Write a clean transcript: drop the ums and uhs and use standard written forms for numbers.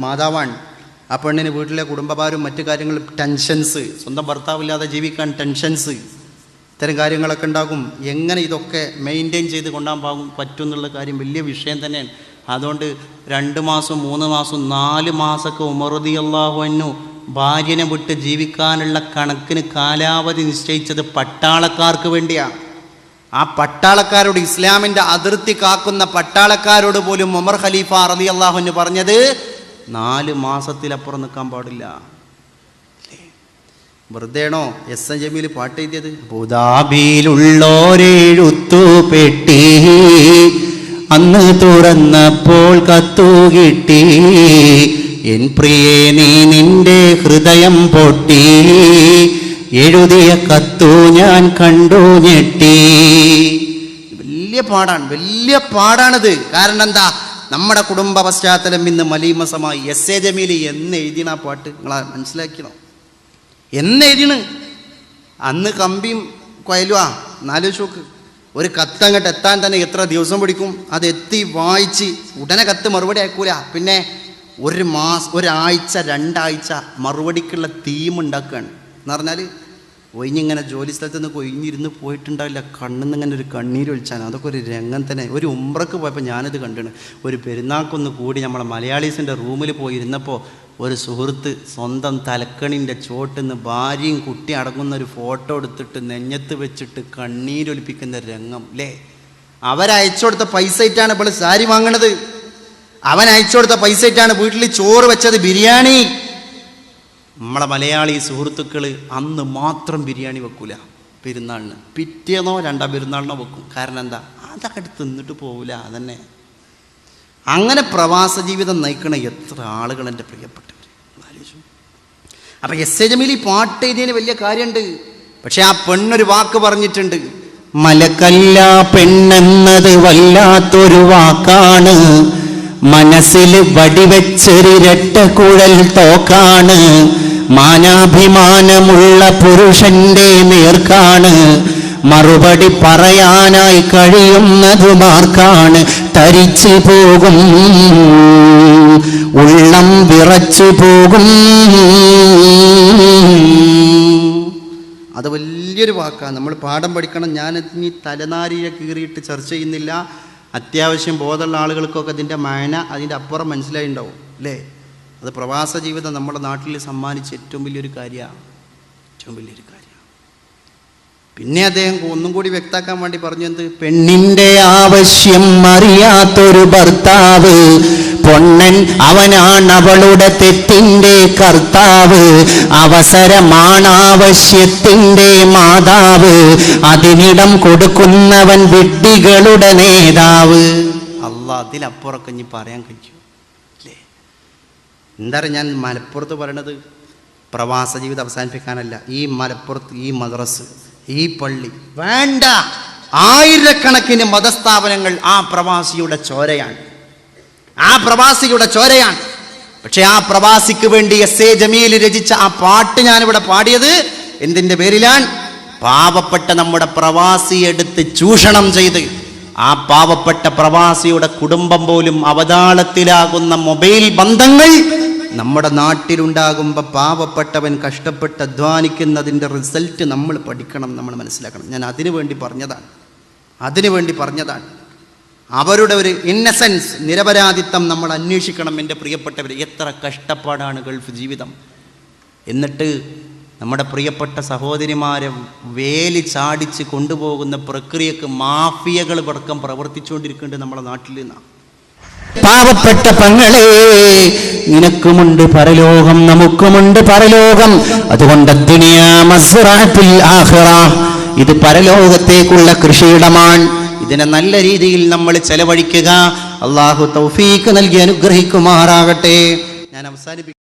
മാതാവാണ്. ആ പെണ്ണിന് വീട്ടിലെ കുടുംബഭാരം മറ്റു കാര്യങ്ങൾ ടെൻഷൻസ്, സ്വന്തം ഭർത്താവില്ലാതെ ജീവിക്കാൻ ടെൻഷൻസ്, ഇത്തരം കാര്യങ്ങളൊക്കെ ഉണ്ടാകും. എങ്ങനെ ഇതൊക്കെ മെയിൻറ്റെയിൻ ചെയ്ത് കൊണ്ടുപോകാൻ പറ്റും എന്നുള്ള കാര്യം വലിയ വിഷയം തന്നെയാണ്. അതുകൊണ്ട് 2 മാസം 3 മാസം 4 മാസമൊക്കെ ഉമർ റളിയല്ലാഹു അൻഹു ഭാര്യനെ വിട്ട് ജീവിക്കാനുള്ള കണക്കിന് കാലാവധി നിശ്ചയിച്ചത് പട്ടാളക്കാർക്ക് വേണ്ടിയാണ്. ആ പട്ടാളക്കാരോട്, ഇസ്ലാമിൻ്റെ അതിർത്തി കാക്കുന്ന പട്ടാളക്കാരോട് പോലും ഉമർ ഖലീഫ റളിയല്ലാഹു അൻഹു പറഞ്ഞത് 4 മാസത്തിലപ്പുറം നിൽക്കാൻ പാടില്ല. വെറുതെയാണോ എസ് ജമീൽ പാട്ട് എഴുതിയത്? അബുദാബിയിലുള്ളോരെഴുത്തു പെട്ടി അന്ന് തുറന്നപ്പോൾ കത്തു കിട്ടി, എൻ പ്രിയേ നീ നിന്റെ ഹൃദയം പൊട്ടി, എഴുതിയ കത്തു ഞാൻ കണ്ടു ഞെട്ടി. വലിയ പാടാണിത്. കാരണം എന്താ? നമ്മുടെ കുടുംബ പശ്ചാത്തലം ഇന്ന് മലീമസമായി. എസ് എ ജമീൽ എന്ന് എഴുതിയണ ആ പാട്ട് നിങ്ങളെ മനസ്സിലാക്കണം. എന്ന് എഴുതിണ്? അന്ന് കമ്പിയും കൊയലുവാ. നാലോചോക്ക് ഒരു കത്ത് അങ്ങോട്ട് എത്താൻ തന്നെ എത്ര ദിവസം പിടിക്കും? അത് എത്തി വായിച്ച് ഉടനെ കത്ത് മറുപടി അയക്കൂല. പിന്നെ ഒരാഴ്ച 2 ആഴ്ച മറുപടിക്കുള്ള തീം ഉണ്ടാക്കുകയാണ്. എന്ന് പറഞ്ഞാൽ ഒഴിഞ്ഞിങ്ങനെ ജോലി സ്ഥലത്ത് നിന്ന് ഒഴിഞ്ഞിരുന്ന് പോയിട്ടുണ്ടാവില്ല, കണ്ണിന്ന് ഇങ്ങനെ ഒരു കണ്ണീര് ഒഴിച്ചാൽ. അതൊക്കെ ഒരു രംഗം തന്നെ. ഒരു ഉംറക്ക് പോയപ്പോൾ ഞാനിത് കണ്ടിണ്. ഒരു പെരുന്നാൾക്കൊന്ന് കൂടി നമ്മളെ മലയാളീസിൻ്റെ റൂമിൽ പോയിരുന്നപ്പോൾ ഒരു സുഹൃത്ത് സ്വന്തം തലക്കണിൻ്റെ ചോട്ടിന്ന് ഭാര്യയും കുട്ടി അടങ്ങുന്ന ഒരു ഫോട്ടോ എടുത്തിട്ട് നെഞ്ഞത്ത് വെച്ചിട്ട് കണ്ണീരൊലിപ്പിക്കുന്ന രംഗം അല്ലേ? അവരയച്ചു കൊടുത്ത പൈസ ഇട്ടാണ് ഇപ്പോൾ സാരി വാങ്ങണത്. അവൻ അയച്ചു കൊടുത്ത പൈസ ഇട്ടാണ് വീട്ടിൽ ചോറ് വെച്ചത്, ബിരിയാണി. നമ്മളെ മലയാളി സുഹൃത്തുക്കൾ അന്ന് മാത്രം ബിരിയാണി വെക്കൂല പെരുന്നാളിന്, പിറ്റേന്നോ 2ാം പെരുന്നാളിനോ വെക്കും. കാരണം എന്താ? അതൊക്കെ എടുത്ത് തിന്നിട്ട് പോവില്ല. അതന്നെ. അങ്ങനെ പ്രവാസ ജീവിതം നയിക്കണ എത്ര ആളുകൾ എൻ്റെ പ്രിയപ്പെട്ടവർ. അപ്പം എസ് എ ജമീൽ പാട്ട് എഴുതിയതിന് വലിയ കാര്യമുണ്ട്. പക്ഷെ ആ പെണ്ണൊരു വാക്ക് പറഞ്ഞിട്ടുണ്ട്. മലക്കല്ല പെണ്ണെന്നത് വല്ലാത്തൊരു വാക്കാണ്, മനസ്സിൽ വടിവെച്ചൊരിരട്ട കുഴൽ തോക്കാണ്, മാനാഭിമാനമുള്ള പുരുഷന്റെ നേർക്കാണ്, മറുപടി പറയാനായി കഴിയുന്നതുമാർക്കാണ്, തരിച്ചു പോകും ഉള്ളം വിറച്ചു പോകും. അത് വലിയൊരു വാക്കാണ്. നമ്മൾ പാഠം പഠിക്കണം. ഞാൻ ഇനി തലനാരിയെ കീറിയിട്ട് ചർച്ച ചെയ്യുന്നില്ല. അത്യാവശ്യം ബോധമുള്ള ആളുകൾക്കൊക്കെ അതിൻ്റെ മാന അതിൻ്റെ അപ്പുറം മനസ്സിലായി ഉണ്ടാവും അല്ലേ? അത് പ്രവാസ ജീവിതം നമ്മുടെ നാട്ടിൽ സമ്മാനിച്ച ഏറ്റവും വലിയൊരു കാര്യമാണ്. പിന്നെ അദ്ദേഹം ഒന്നും കൂടി വ്യക്താക്കാൻ വേണ്ടി പറഞ്ഞു, എന്ത്? പെണ്ണിന്റെ ആവശ്യം അറിയാത്തൊരു ഭർത്താവ് പൊണ്ണൻ, അവനാണ് അവളുടെ തെറ്റിന്റെ കർത്താവ്, അവസരമാണാവശ്യത്തിന്റെ മാതാവ്, അതിനിടം കൊടുക്കുന്നവൻ വിഡ്ഢികളുടെ നേതാവ്. അല്ലാ, അതിലപ്പുറമൊക്കെ ഇനി പറയാൻ കഴിയും അല്ലേ? എന്താ പറയുക, ഞാൻ മലപ്പുറത്ത് പറയണത് പ്രവാസ ജീവിതം അവസാനിപ്പിക്കാനല്ല. ഈ മലപ്പുറത്ത് ഈ മദ്രസ്, ഈ പള്ളി വേണ്ട, ആയിരക്കണക്കിന് മതസ്ഥാപനങ്ങൾ ആ പ്രവാസിയുടെ ചോരയാണ്. പക്ഷെ ആ പ്രവാസിക്ക് വേണ്ടി എസ് എ ജമീൽ രചിച്ച ആ പാട്ട് ഞാനിവിടെ പാടിയത് എന്തിൻ്റെ പേരിലാണ്? പാവപ്പെട്ട നമ്മുടെ പ്രവാസിയെടുത്ത് ചൂഷണം ചെയ്ത് ആ പാവപ്പെട്ട പ്രവാസിയുടെ കുടുംബം പോലും അവതാളത്തിലാകുന്ന മൊബൈൽ ബന്ധങ്ങൾ നമ്മുടെ നാട്ടിലുണ്ടാകുമ്പോൾ പാവപ്പെട്ടവൻ കഷ്ടപ്പെട്ട് അധ്വാനിക്കുന്നതിൻ്റെ റിസൾട്ട് നമ്മൾ പഠിക്കണം, നമ്മൾ മനസ്സിലാക്കണം. ഞാൻ അതിനു വേണ്ടി പറഞ്ഞതാണ്. അവരുടെ ഒരു ഇന്നസെൻസ്, നിരപരാധിത്വം നമ്മൾ അന്വേഷിക്കണം. എൻ്റെ പ്രിയപ്പെട്ടവർ, എത്ര കഷ്ടപ്പാടാണ് ഗൾഫ് ജീവിതം. എന്നിട്ട് നമ്മുടെ പ്രിയപ്പെട്ട സഹോദരിമാരെ വേലി ചാടിച്ച് കൊണ്ടുപോകുന്ന പ്രക്രിയക്ക് മാഫിയകൾ അടക്കം പ്രവർത്തിച്ചുകൊണ്ടിരിക്കുന്നുണ്ട് നമ്മുടെ നാട്ടിൽ നിന്നാണ്. പാവപ്പെട്ട പെങ്ങളെ, നിനക്കുമുണ്ട് പരലോകം, നമുക്കുമുണ്ട് പരലോകം. അതുകൊണ്ട് ദുനിയാ മസ്റഅത്തുൽ ആഖിറ, ഇത് പരലോകത്തേക്കുള്ള കൃഷിയിടമാണ്. ഇതിനെ നല്ല രീതിയിൽ നമ്മൾ ചെലവഴിക്കുക. അല്ലാഹു തൗഫീഖ് നൽകി അനുഗ്രഹിക്കുമാറാകട്ടെ. ഞാൻ അവസാനിപ്പിക്കും.